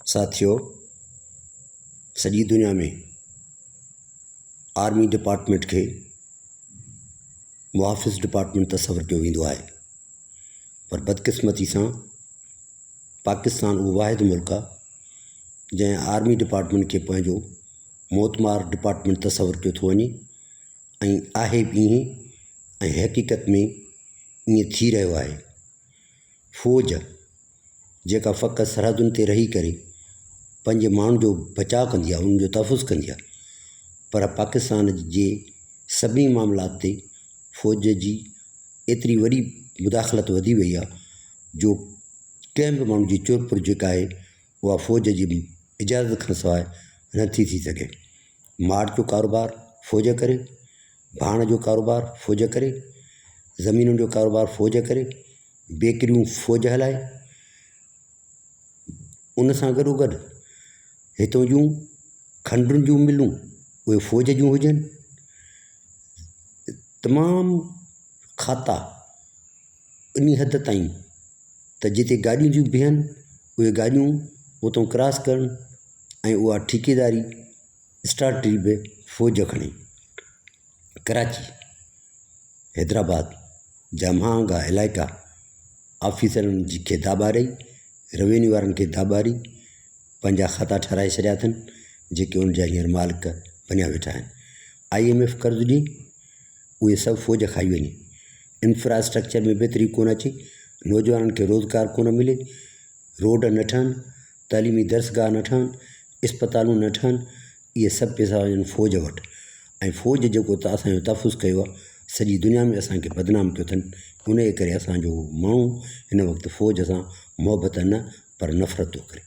साथियों, सॼी दुनिया में आर्मी डिपार्टमेंट खे मुहाफ़िज़ डिपार्टमेंट तसवुरु कयो वेंदो आहे, पर बदकिस्मती सां पाकिस्तान उहो वाहिद मुल्क आहे जंहिं आर्मी डिपार्टमेंट खे पंहिंजो मोतमार डिपार्टमेंट तसवुरु कयो थो वञे ऐं आहे बि ईअं ऐं हक़ीक़त में ईअं थी रहियो आहे। फ़ौज जेका फ़क़ति सरहदुनि ते रही करे पंहिंजे माण्हुनि जो बचाव कंदी आहे, उन्हनि जो तहफ़ुज़ कंदी आहे, पर पाकिस्तान जे सभिनी मामलात ते फ़ौज जी एतिरी वॾी मुदाख़लत वधी वई आहे जो कंहिं बि माण्हू जी चोर जेका आहे उहा फ़ौज जी इजाज़त खां सवाइ नथी थी सघे। मार जो कारोबार फ़ौज करे, भाण जो कारोबार फ़ौज करे, ज़मीनुनि जो कारोबार फ़ौज करे, बेकरियूं फ़ौज हलाए, उन सां गॾोगॾु हितां जूं खंडुनि जूं मिलूं उहे फ़ौज जूं हुजनि। तमामु खाता इन हद ताईं त जिते गाॾियूं थियूं बीहनि उहे गाॾियूं उतां क्रॉस कनि ऐं उहा ठेकेदारी स्टार्टरी बि फ़ौज खणे। कराची, हैदराबाद जा महांगा इलाइक़ा ऑफिसरनि खे दाॿा ॾेई, रेवेन्यू वारनि खे दाॿा ॾेई पंहिंजा खाता ठाराए छॾिया अथनि जेके उन जा हींअर मालिक बणिया वेठा आहिनि। IMF कर्ज़ु ॾे, उहे सभु फ़ौज खाई वञे। इंफ्रास्ट्रक्चर में बहितरी कोन अचे, नौजवाननि खे रोज़गार कोन मिले, रोड न ठहनि, तालीमी दर्सगाह न ठहनि, इस्पतालूं न ठहनि, इहे सभु पैसा वञनि फ़ौज वटि ऐं फ़ौज जेको त असांजो तहफ़ुज़ कयो आहे सॼी दुनिया में असांखे बदनाम कयो अथनि। उन जे करे असांजो माण्हू हिन वक़्तु फ़ौज सां मुहबत न पर नफ़रत थो करे।